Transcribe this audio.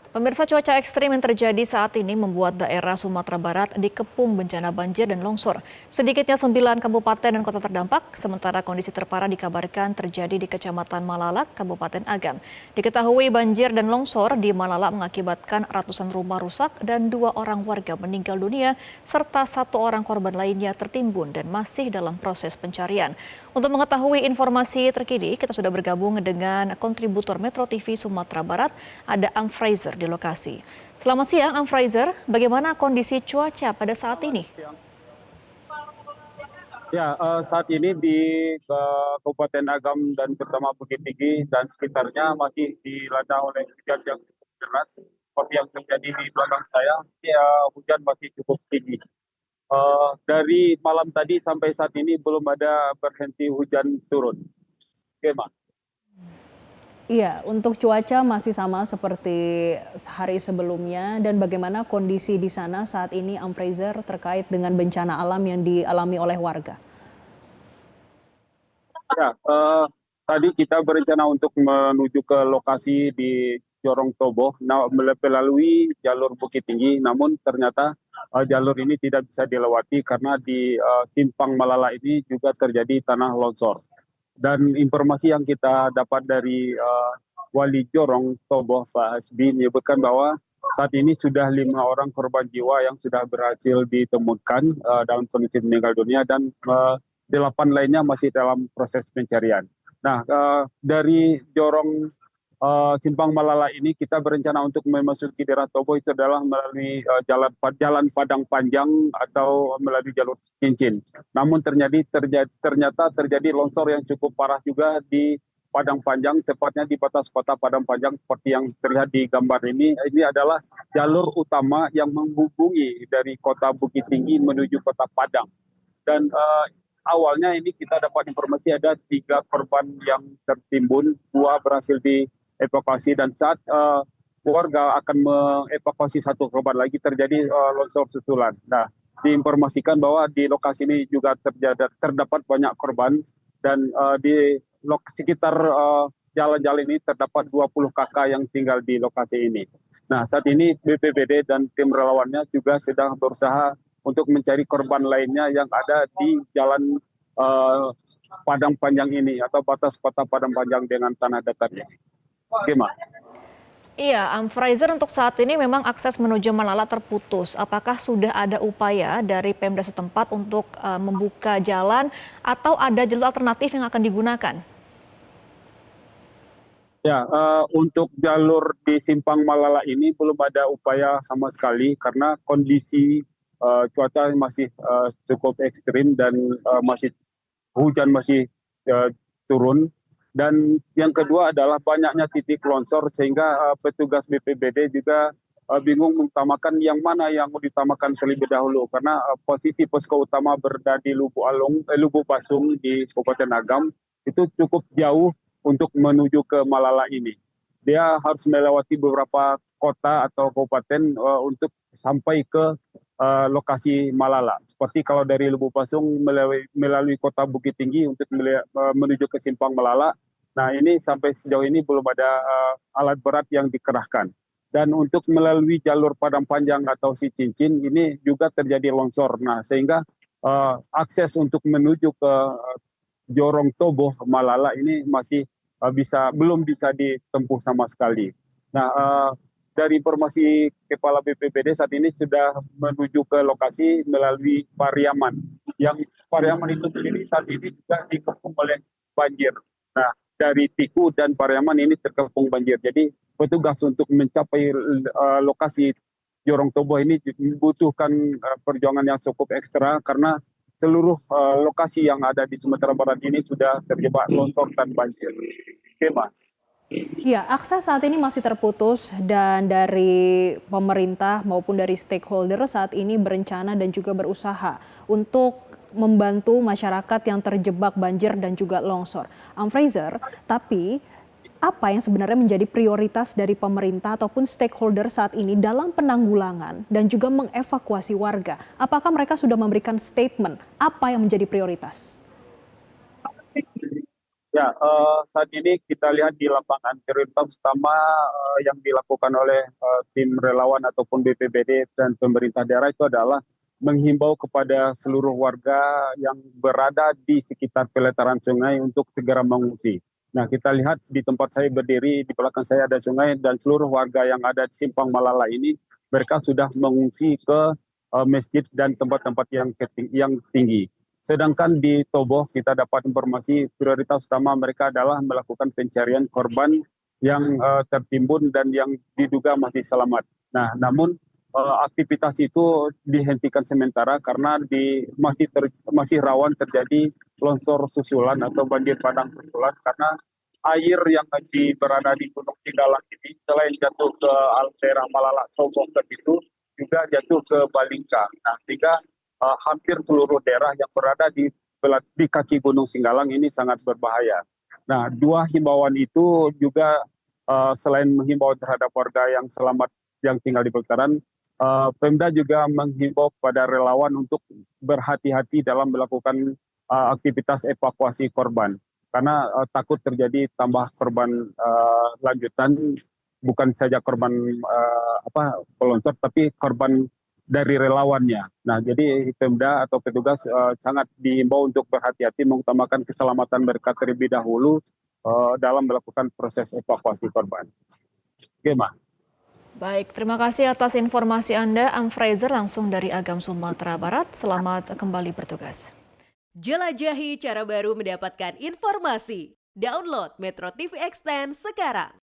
Pemirsa, cuaca ekstrim yang terjadi saat ini membuat daerah Sumatera Barat dikepung bencana banjir dan longsor. Sedikitnya 9 kabupaten dan kota terdampak, sementara kondisi terparah dikabarkan terjadi di Kecamatan Malalak, Kabupaten Agam. Diketahui banjir dan longsor di Malalak mengakibatkan ratusan rumah rusak dan 2 orang warga meninggal dunia, serta 1 orang korban lainnya tertimbun dan masih dalam proses pencarian. Untuk mengetahui informasi terkini, kita sudah bergabung dengan kontributor Metro TV Sumatera Barat, ada Am Fraser di lokasi. Selamat siang, Am Fraser. Bagaimana kondisi cuaca pada saat ini? Ya, saat ini di Kabupaten Agam dan terutama Bukit Tinggi dan sekitarnya masih dilanda oleh hujan yang cukup deras. Seperti yang terjadi di belakang saya, ya, hujan masih cukup tinggi. Dari malam tadi sampai saat ini belum ada berhenti hujan turun. Oke, Mas. Iya, untuk cuaca masih sama seperti hari sebelumnya dan bagaimana kondisi di sana saat ini, Fraser, terkait dengan bencana alam yang dialami oleh warga? Ya, tadi kita berencana untuk menuju ke lokasi di Jorong Tobo, melalui jalur Bukit Tinggi, namun ternyata jalur ini tidak bisa dilewati karena di Simpang Malala ini juga terjadi tanah longsor. Dan informasi yang kita dapat dari Wali Jorong Tobo, Pak Hasbi, menyebutkan bahwa saat ini sudah 5 orang korban jiwa yang sudah berhasil ditemukan dalam kondisi meninggal dunia dan 8 lainnya masih dalam proses pencarian. Nah, dari Jorong Simpang Malala ini kita berencana untuk memasuki daerah Tobo itu adalah melalui jalan Padang Panjang atau melalui jalur cincin. Namun ternyata terjadi longsor yang cukup parah juga di Padang Panjang, tepatnya di batas kota Padang Panjang seperti yang terlihat di gambar ini. Ini adalah jalur utama yang menghubungi dari kota Bukit Tinggi menuju kota Padang. Dan awalnya ini kita dapat informasi ada 3 korban yang tertimbun, 2 berhasil dievakuasi dan saat warga akan mengevakuasi 1 korban lagi terjadi longsor susulan. Nah, diinformasikan bahwa di lokasi ini juga terdapat banyak korban dan di sekitar jalan-jalan ini terdapat 20 kakak yang tinggal di lokasi ini. Nah, saat ini BPBD dan tim relawannya juga sedang berusaha untuk mencari korban lainnya yang ada di jalan Padang Panjang ini atau batas kota Padang Panjang dengan tanah datarnya. Gimana? Iya, Am Fraser, untuk saat ini memang akses menuju Malala terputus. Apakah sudah ada upaya dari Pemda setempat untuk membuka jalan atau ada jalur alternatif yang akan digunakan? Ya, untuk jalur di Simpang Malala ini belum ada upaya sama sekali karena kondisi cuaca masih cukup ekstrim dan masih hujan masih turun. Dan yang kedua adalah banyaknya titik longsor sehingga petugas BPBD juga bingung mengutamakan yang mana yang mau diutamakan terlebih dahulu karena posisi posko utama berada di Lubuk Pasung di Kabupaten Agam itu cukup jauh untuk menuju ke Malala ini. Dia harus melewati beberapa kota atau kabupaten untuk sampai ke lokasi Malala. Seperti kalau dari Lubuk Pasung melalui kota Bukit Tinggi untuk menuju ke Simpang Malala. Nah, ini sampai sejauh ini belum ada alat berat yang dikerahkan. Dan untuk melalui jalur Padang Panjang atau si Cincin ini juga terjadi longsor. Nah, sehingga akses untuk menuju ke Jorong Tobo Malala ini masih belum bisa ditempuh sama sekali. Nah, dari informasi Kepala BPBD saat ini sudah menuju ke lokasi melalui Pariaman. Yang Pariaman itu sendiri saat ini juga dikepung oleh banjir. Nah, dari Tiku dan Pariaman ini terkepung banjir. Jadi petugas untuk mencapai lokasi Jorong Tobo ini membutuhkan perjuangan yang cukup ekstra karena seluruh lokasi yang ada di Sumatera Barat ini sudah terjebak longsor dan banjir. Oke, Mas. Iya, akses saat ini masih terputus dan dari pemerintah maupun dari stakeholder saat ini berencana dan juga berusaha untuk membantu masyarakat yang terjebak banjir dan juga longsor. Fraser, tapi apa yang sebenarnya menjadi prioritas dari pemerintah ataupun stakeholder saat ini dalam penanggulangan dan juga mengevakuasi warga? Apakah mereka sudah memberikan statement apa yang menjadi prioritas? Ya, saat ini kita lihat di lapangan prioritas utama yang dilakukan oleh tim relawan ataupun BPBD dan pemerintah daerah itu adalah menghimbau kepada seluruh warga yang berada di sekitar pelataran sungai untuk segera mengungsi. Nah, kita lihat di tempat saya berdiri, di belakang saya ada sungai dan seluruh warga yang ada di Simpang Malala ini, mereka sudah mengungsi ke masjid dan tempat-tempat yang tinggi. Sedangkan di Tobo kita dapat informasi prioritas utama mereka adalah melakukan pencarian korban yang tertimbun dan yang diduga masih selamat. Nah, namun aktivitas itu dihentikan sementara karena masih rawan terjadi longsor susulan atau banjir bandang susulan karena air yang berada di Gunung Singgalang ini selain jatuh ke daerah Malala Tobo itu juga jatuh ke Balingkang. Nah, sehingga hampir seluruh daerah yang berada di kaki Gunung Singgalang ini sangat berbahaya. Nah, dua himbauan itu juga selain menghimbau terhadap warga yang selamat yang tinggal di pelataran, Pemda juga menghimbau kepada relawan untuk berhati-hati dalam melakukan aktivitas evakuasi korban. Karena takut terjadi tambah korban lanjutan, bukan saja korban peloncor, tapi korban dari relawannya. Nah, jadi Pemda atau petugas sangat diimbau untuk berhati-hati mengutamakan keselamatan mereka terlebih dahulu dalam melakukan proses evakuasi korban. Oke, Ma. Baik, terima kasih atas informasi Anda, Fraser langsung dari Agam, Sumatera Barat. Selamat kembali bertugas. Jelajahi cara baru mendapatkan informasi. Download Metro TV Extend sekarang.